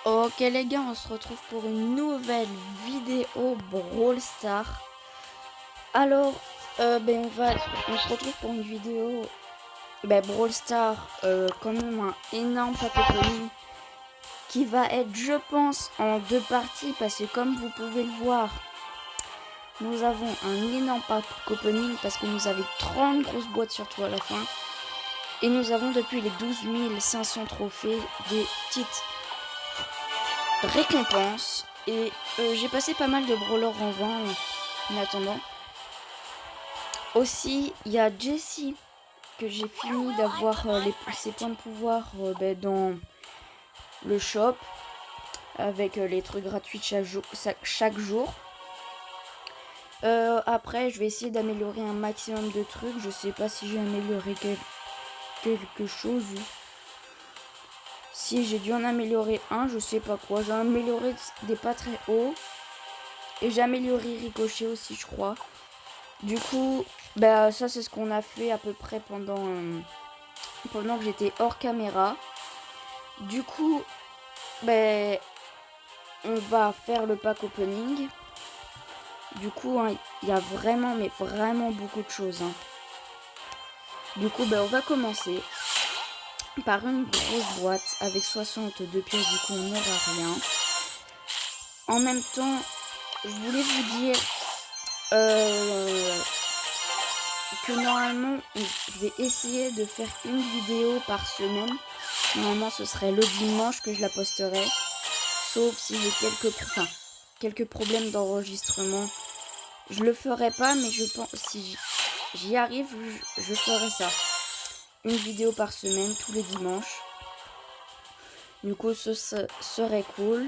Ok les gars, on se retrouve pour une nouvelle vidéo Brawl Stars. Alors, on se retrouve pour une vidéo Brawl Stars, quand même un énorme pack opening qui va être, je pense, en deux parties parce que comme vous pouvez le voir, nous avons un énorme pack opening parce que nous avons 30 grosses boîtes surtout à la fin. Et nous avons depuis les 12 500 trophées des petites récompenses. Et j'ai passé pas mal de brawlers en vain en attendant. Aussi, il y a Jessie que j'ai fini d'avoir ses points de pouvoir dans le shop avec les trucs gratuits chaque jour. Après, je vais essayer d'améliorer un maximum de trucs. Je sais pas si j'ai amélioré quelque chose. Si j'ai dû en améliorer un, je sais pas quoi. J'ai amélioré des pas très hauts. Et j'ai amélioré Ricochet aussi, je crois. Du coup, ça c'est ce qu'on a fait à peu près pendant que j'étais hors caméra. Du coup, on va faire le pack opening. Du coup, il y a vraiment, mais vraiment beaucoup de choses. Du coup, on va commencer par une grosse boîte avec 62 pièces. Du coup, on n'aura rien. En même temps, je voulais vous dire que normalement, je vais essayer de faire une vidéo par semaine. Normalement, ce serait le dimanche que je la posterai. Sauf si j'ai quelques problèmes d'enregistrement. Je le ferai pas, mais je pense si j'y arrive, je ferai ça. Une vidéo par semaine, tous les dimanches. Du coup, ce serait cool.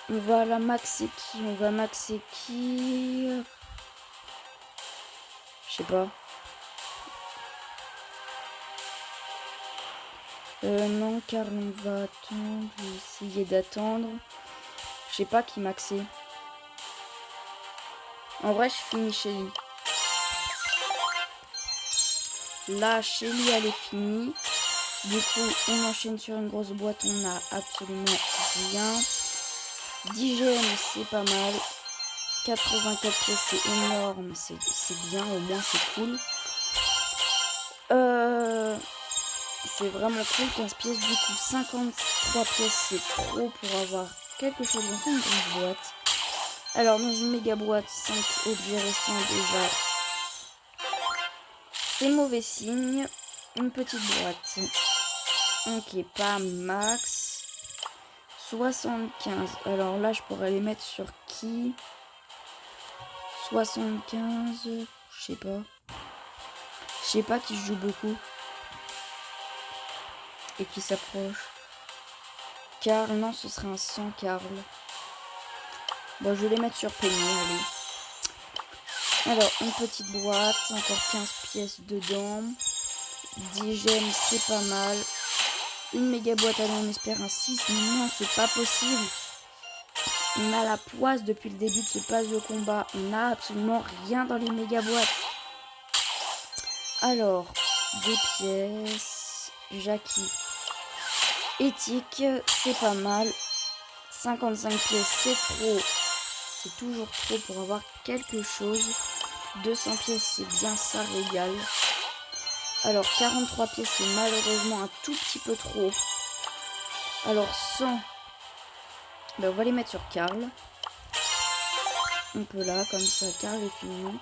On va la maxer qui? On va maxer qui? Je sais pas. Non, car on va attendre. Je vais essayer d'attendre. Je sais pas qui maxer. En vrai, je finis Shelly. Là, Shelly, elle est finie. Du coup, on enchaîne sur une grosse boîte. On a absolument rien. 10 gemmes, c'est pas mal. 84 pièces, c'est énorme. C'est bien, au moins, c'est cool. C'est vraiment cool. 15 pièces, du coup, 53 pièces, c'est trop pour avoir quelque chose dans une grosse boîte. Alors, dans une méga boîte, 5 objets restants déjà. C'est mauvais signe. Une petite boîte. Ok, pas max. 75. Alors là, je pourrais les mettre sur qui? 75. Je sais pas. Je sais pas qui joue beaucoup. Et qui s'approche. Carl, non, ce serait un 100 Carl. Bon, je vais les mettre sur Penny, allez. Alors, une petite boîte, encore 15 pièces dedans. 10 gemmes, c'est pas mal. Une méga boîte, allez, on espère un 6. Mais non, c'est pas possible. On a la poisse depuis le début de ce pass de combat. On n'a absolument rien dans les méga boîtes. Alors, des pièces. Jackie. Éthique, c'est pas mal. 55 pièces, c'est trop. C'est toujours trop pour avoir quelque chose. 200 pièces, c'est bien, ça régale. Alors, 43 pièces, c'est malheureusement un tout petit peu trop. Alors, 100. On va les mettre sur Carl. On peut là, comme ça, Carl est fini.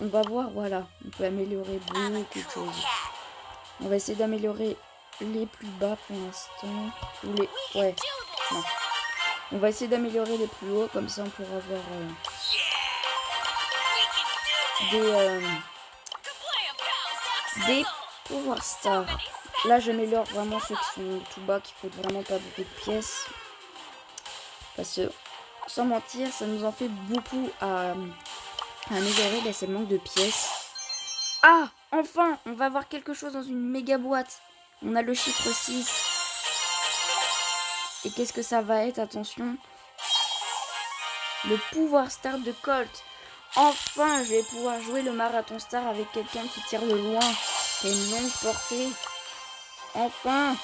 On va voir, voilà. On peut améliorer beaucoup de choses. On va essayer d'améliorer les plus bas pour l'instant. Ou les... Ouais, non. On va essayer d'améliorer les plus hauts, comme ça on pourra avoir des pouvoirs stars. Là j'améliore vraiment ceux qui sont tout bas, qui coûtent vraiment pas beaucoup de pièces. Parce que, sans mentir, ça nous en fait beaucoup à améliorer. Là c'est le manque de pièces. Ah, enfin, on va avoir quelque chose dans une méga boîte. On a le chiffre 6. Et qu'est-ce que ça va être? Attention. Le pouvoir star de Colt. Enfin, je vais pouvoir jouer le marathon star avec quelqu'un qui tire de loin. Qui a une longue portée. Enfin.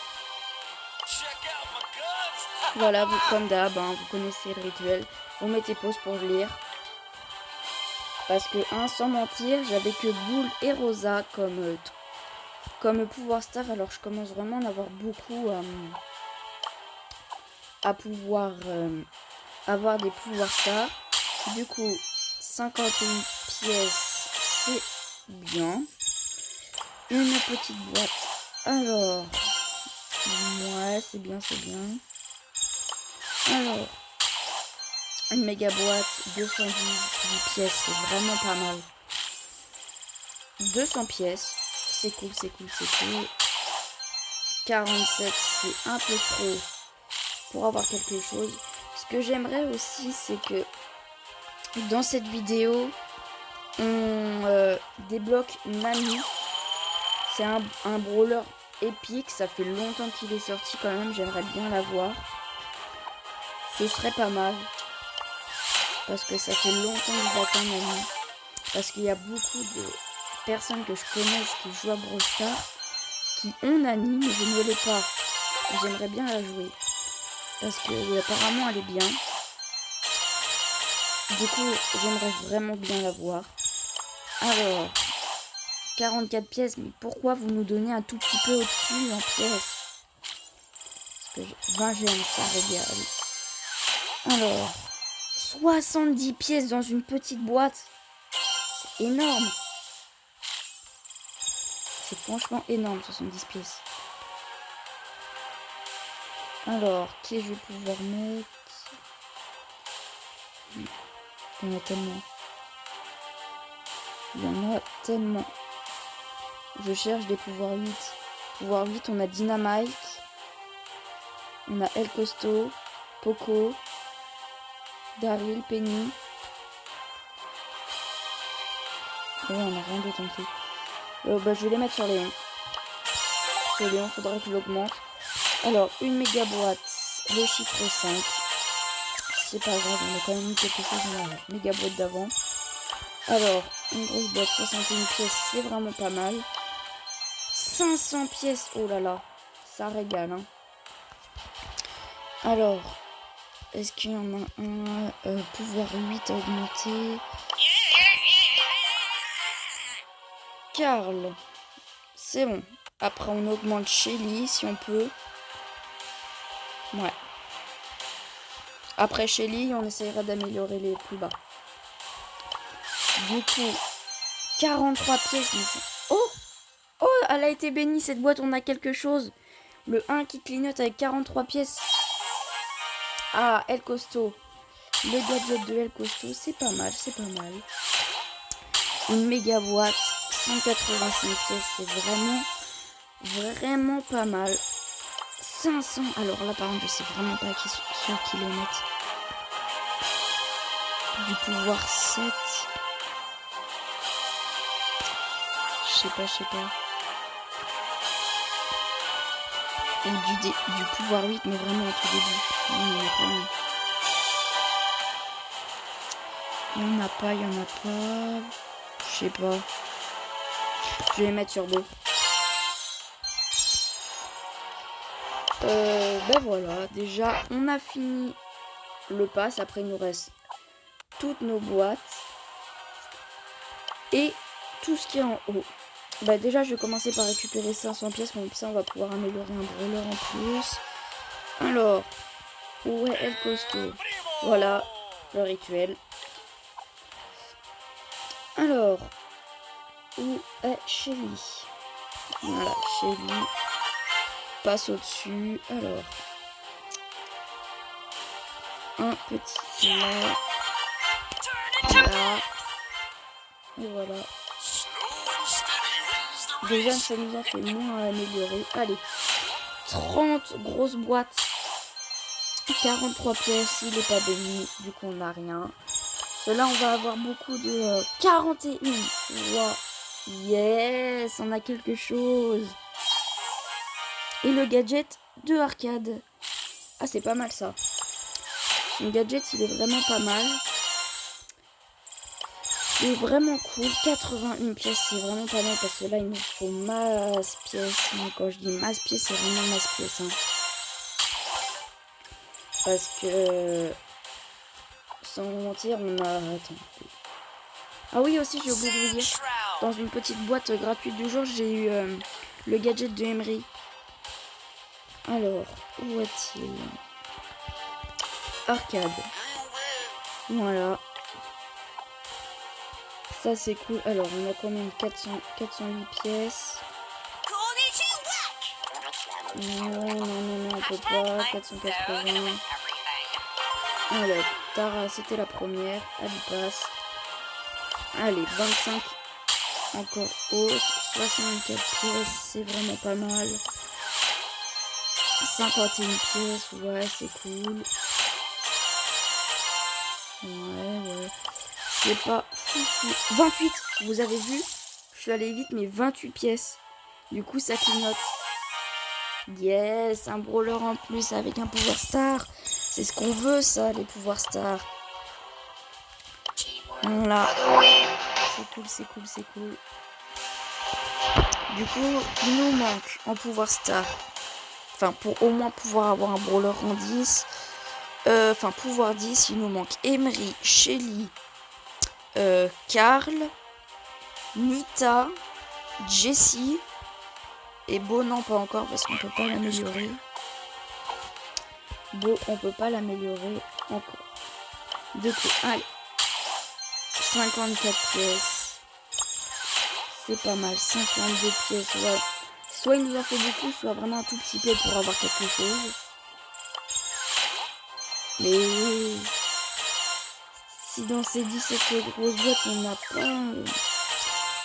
Voilà, vous, comme d'hab, hein, vous connaissez le rituel. Vous mettez pause pour lire. Parce que, sans mentir, j'avais que Boule et Rosa comme pouvoir star. Alors, je commence vraiment à en avoir beaucoup à pouvoir avoir des pouvoirs stars. Du coup, 51 pièces, c'est bien. Une petite boîte. Alors, ouais, c'est bien, c'est bien. Alors, une méga boîte, 210 pièces, c'est vraiment pas mal. 200 pièces, c'est cool, c'est cool, c'est cool. 47, c'est un peu trop pour avoir quelque chose. Ce que j'aimerais aussi, c'est que dans cette vidéo, on débloque Nani. C'est un brawler épique, ça fait longtemps qu'il est sorti quand même, j'aimerais bien l'avoir. Ce serait pas mal. Parce que ça fait longtemps que j'attends Nani. Parce qu'il y a beaucoup de personnes que je connais qui jouent à Brawl Stars qui ont Nani, mais je ne l'ai pas. J'aimerais bien la jouer. Parce que apparemment elle est bien. Du coup, j'aimerais vraiment bien la voir. Alors, 44 pièces, mais pourquoi vous nous donnez un tout petit peu au-dessus en pièces? Parce que 20 gemmes, ça régale. Alors, 70 pièces dans une petite boîte. C'est énorme. C'est franchement énorme, 70 pièces. Alors, qui je vais pouvoir mettre? Il y en a tellement. Il y en a tellement. Je cherche des pouvoirs 8. Pouvoir 8, on a Dynamite. On a El Costo, Poco, Daryl, Penny. Oh, on a rien d'autre en dessous. Je vais les mettre sur Léon. Sur Léon, faudrait que je l'augmente. Alors, une méga boîte, le chiffre 5. C'est pas grave, on a quand même mis quelque chose dans la méga boîte d'avant. Alors, une grosse boîte, 61 pièces, c'est vraiment pas mal. 500 pièces, oh là là, ça régale. Hein. Alors, est-ce qu'il y en a un pouvoir 8 à augmenter? Carl, c'est bon. Après, on augmente Shelly si on peut. Ouais. Après Shelly, on essaiera d'améliorer les plus bas. Du coup, 43 pièces. Mais oh! Oh, elle a été bénie cette boîte, on a quelque chose. Le 1 qui clignote avec 43 pièces. Ah, El Costo. Le gadget de El Costo, c'est pas mal, c'est pas mal. Une méga boîte, 185 pièces, c'est vraiment pas mal. 500, alors là par contre je sais vraiment pas sur qui les mettre. Du pouvoir 7. Je sais pas. Ou du pouvoir 8, mais vraiment au tout début. Non, il y en a pas. Je sais pas. Je vais les mettre sur 2. Ben voilà, déjà on a fini le pass. Après il nous reste toutes nos boîtes et tout ce qui est en haut. Bah déjà je vais commencer par récupérer 500 pièces, comme ça on va pouvoir améliorer un brawler en plus. Alors, où est El Costo? Voilà, le rituel. Alors, où est Shelly? Voilà, Shelly. Passe au-dessus. Alors, un petit là. Là. Et voilà. Déjà, ça nous en fait moins à améliorer. Allez, 30 grosses boîtes. 43 pièces, il n'est pas béni. Du coup, on n'a rien. Là, on va avoir beaucoup de 41. Wow. Yes, on a quelque chose. Et le gadget de arcade. Ah, c'est pas mal ça. Son gadget, il est vraiment pas mal. C'est vraiment cool. 81 pièces, c'est vraiment pas mal parce que là, il nous faut masse pièces. Mais quand je dis masse pièces, c'est vraiment masse pièces. Hein. Parce que, sans vous mentir, on a... Attends. Ah oui, aussi, j'ai oublié de vous dire. Dans une petite boîte gratuite du jour, j'ai eu le gadget de Emery. Alors, où est-il? Arcade. Voilà. Ça, c'est cool. Alors, on a quand même 408 pièces. Non, on peut pas. 480. Alors, Tara, c'était la première. Elle y passe. Allez, 25. Encore haute. 64 pièces, c'est vraiment pas mal. 51 pièces, ouais, c'est cool. Ouais. C'est pas fou. 28, vous avez vu? Je suis allée vite, mais 28 pièces. Du coup, ça clignote. Yes, un brawler en plus avec un pouvoir star. C'est ce qu'on veut, ça, les pouvoirs stars. Voilà. C'est cool. Du coup, il nous manque en pouvoir star. Enfin, pour au moins pouvoir avoir un brawler en 10. Enfin, pouvoir 10, il nous manque Emery, Shelly, Karl, Nita, Jessie. Et Beau, non, pas encore parce qu'on peut pas l'améliorer. Beau, on peut pas l'améliorer encore. Du coup, allez. 54 pièces. C'est pas mal. 52 pièces, ouais. Soit il nous en fait beaucoup, soit vraiment un tout petit peu pour avoir quelque chose. Mais si dans ces 17 grosses boîtes, on n'a pas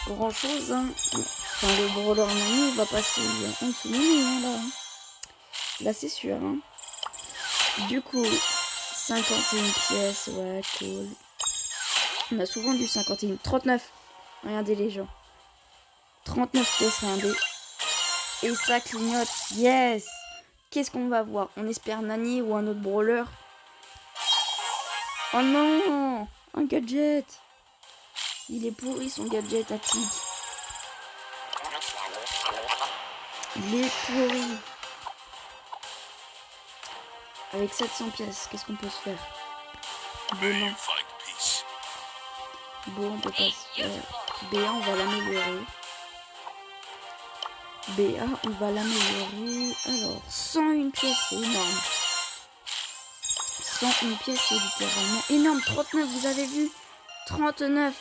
grand chose, hein. Enfin, le brawler Nani, il va passer en dessous de nous, là. Là, c'est sûr, hein. Du coup, 51 pièces, ouais, cool. On a souvent du 51. 39. Regardez les gens. 39 pièces, regardez. Et ça clignote. Yes. Qu'est-ce qu'on va voir? On espère Nani ou un autre brawler. Oh non, un gadget. Il est pourri son gadget à tic. Il est pourri. Avec 700 pièces, qu'est-ce qu'on peut se faire? Bon, non. Bon, on peut pas se faire. BA, on va l'améliorer. BA, on va l'améliorer. Alors, 101 pièces, c'est énorme. 101 pièces, c'est littéralement énorme. 39, vous avez vu? 39.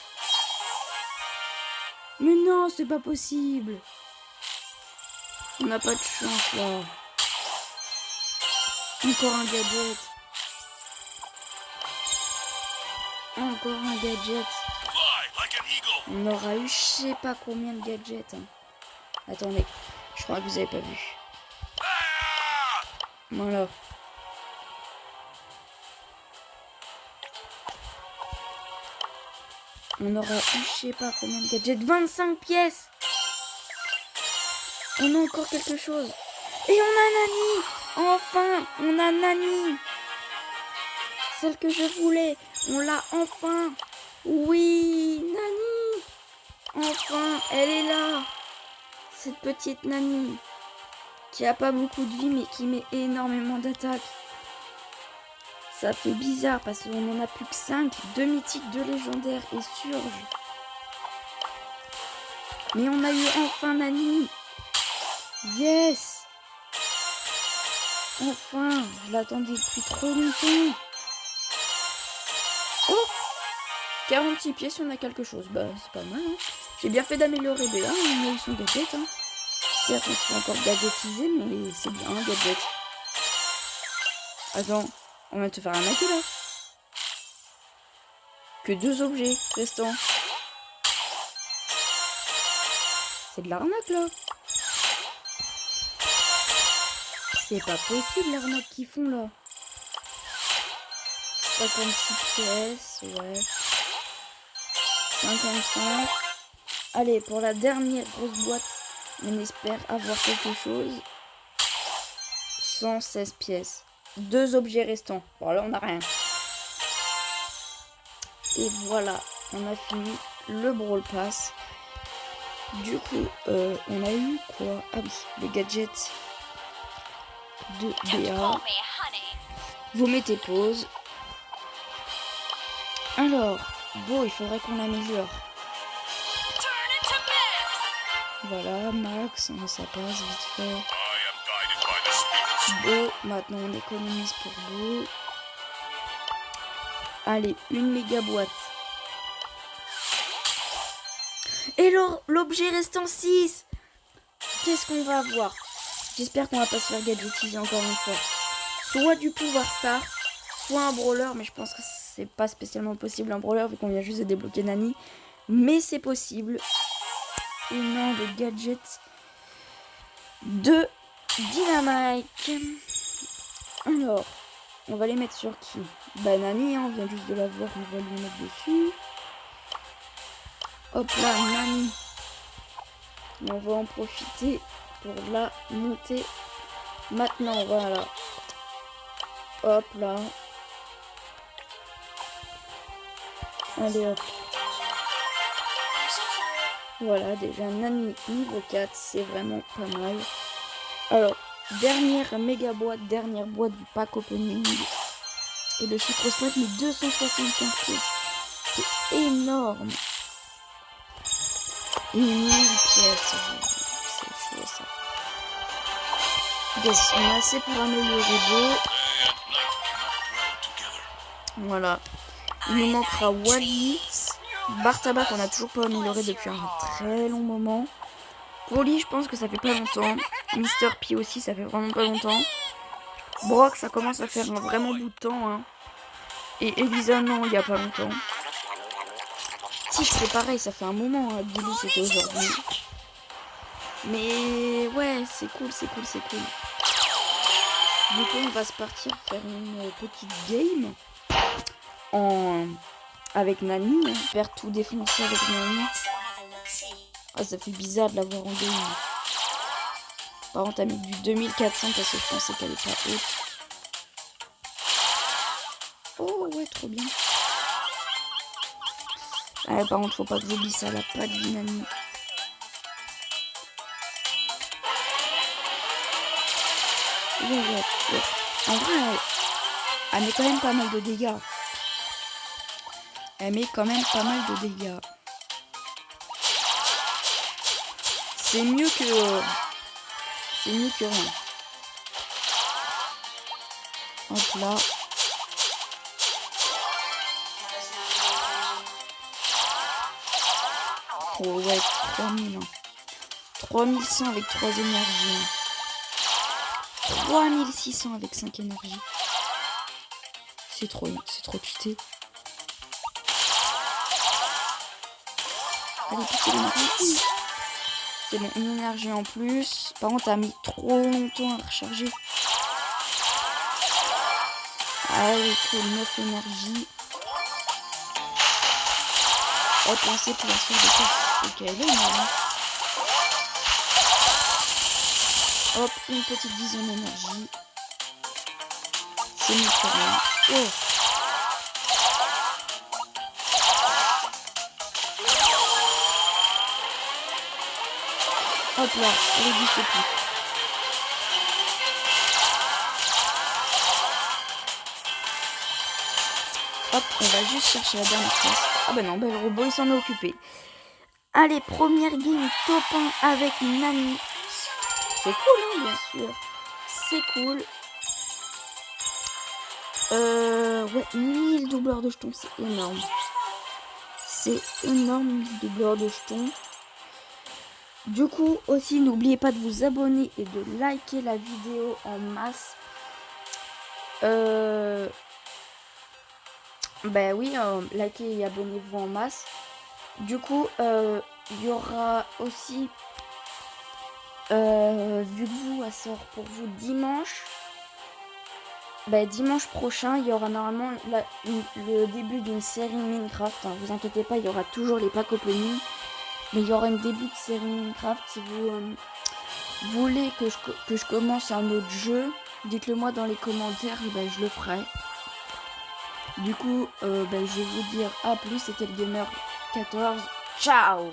Mais non, c'est pas possible. On n'a pas de chance, là. Encore un gadget. Encore un gadget. On aura eu je sais pas combien de gadgets. Hein. Attendez, je crois que vous avez pas vu. Voilà. On aura eu je sais pas combien de gadgets. 25 pièces. On a encore quelque chose. Et on a Nani. Enfin, on a Nani. Celle que je voulais. On l'a enfin. Oui, Nani. Enfin, elle est là. Cette petite Nani. Qui a pas beaucoup de vie, mais qui met énormément d'attaques. Ça fait bizarre parce qu'on en a plus que 5. 2 mythiques, 2 légendaires et surge. Mais on a eu enfin Nani. Yes. Enfin, je l'attendais depuis trop longtemps. Oh, 46 pièces, on a quelque chose. Bah, c'est pas mal. Hein. J'ai bien fait d'améliorer BA, on a eu son gadget. Hein. Certes, on se fait encore gadgetiser, mais c'est bien un gadget. Attends, on va te faire arnaquer là. Que 2 objets restants. C'est de l'arnaque là. C'est pas possible l'arnaque qu'ils font là. 56 pièces, ouais. 55. Allez, pour la dernière grosse boîte, on espère avoir quelque chose. 116 pièces. 2 objets restants. Bon, là, on n'a rien. Et voilà, on a fini le Brawl Pass. Du coup, on a eu quoi? Ah oui, les gadgets de BA. Vous mettez pause. Alors, bon, il faudrait qu'on l'améliore. Voilà, Max, ça passe vite fait. Beau, maintenant on économise pour Beau. Allez, une méga boîte. Et l'objet reste en 6. Qu'est-ce qu'on va avoir? J'espère qu'on va pas se faire gadgetiser encore une fois. Soit du pouvoir star, soit un brawler, mais je pense que c'est pas spécialement possible un brawler vu qu'on vient juste de débloquer Nani. Mais c'est possible. Énorme gadget de Dynamite. Alors, on va les mettre sur qui? Bah Nani, hein, on vient juste de la voir, on va lui mettre dessus. Hop là, Nani. Et on va en profiter pour la monter. Maintenant, voilà. Hop là. Allez hop. Voilà, déjà Nani niveau 4, c'est vraiment pas mal. Alors, dernière méga boîte, dernière boîte du pack opening. Et le chiffre 5, mais 275 pièces. C'est énorme. Et 1000 pièces. C'est chaud ça. Yes, on a assez pour améliorer Beau. Voilà. Il nous manquera Wally. Bartaba qu'on a toujours pas amélioré depuis un très long moment. Polly, je pense que ça fait pas longtemps. Mister P aussi, ça fait vraiment pas longtemps. Brock, ça commence à faire un vraiment bout de temps. Hein. Et Elisa, non, il y a pas longtemps. Tic, c'est pareil, ça fait un moment. Hein. Billy, c'était aujourd'hui. Mais ouais, c'est cool, c'est cool, c'est cool. Du coup, on va se partir faire une petite game. Avec Nani. Faire tout défoncer avec Nani. Ah, ça fait bizarre de l'avoir en game. Par contre, t'as mis du 2400 parce que je pensais qu'elle est pas haute. Oh ouais, trop bien. Ah, par contre, faut pas que j'oublie ça, la patte du Nani. Ouais. En vrai, elle met quand même pas mal de dégâts. Elle met quand même pas mal de dégâts. C'est mieux que... C'est mieux que rien. Hop là. Oh ouais, 3000. 3100 avec 3 énergies. 3600 avec 5 énergies. C'est trop cheaté. Allez, piquer l'énergie. C'est bon, une énergie en plus. Par contre, t'as mis trop longtemps à recharger. Allez, cool, 9 énergies. Oh, pensez pour la suite de ça. Ok, elle est énorme. Hop, une petite dizaine d'énergie. C'est mieux que rien. Oh. Hop là, elle n'existe plus. Hop, on va juste chercher la dernière place. Ah bah non, bah le robot il s'en est occupé. Allez, première game top 1 avec Nani. C'est cool, hein, bien sûr. C'est cool. Ouais, 1000 doubleurs de jetons, c'est énorme. C'est énorme, 1000 doubleurs de jetons. Du coup, aussi, n'oubliez pas de vous abonner et de liker la vidéo en masse. Ben oui, likez et abonnez-vous en masse. Du coup, il y aura aussi, vu que vous, ça sort pour vous dimanche. Ben, dimanche prochain, il y aura normalement le début d'une série Minecraft. Hein, vous inquiétez pas, il y aura toujours les packs opening. Mais il y aura un début de série Minecraft. Si vous voulez que je commence un autre jeu, dites-le moi dans les commentaires et ben, je le ferai. Du coup, ben, je vais vous dire à plus. C'était le Gamer 14. Ciao!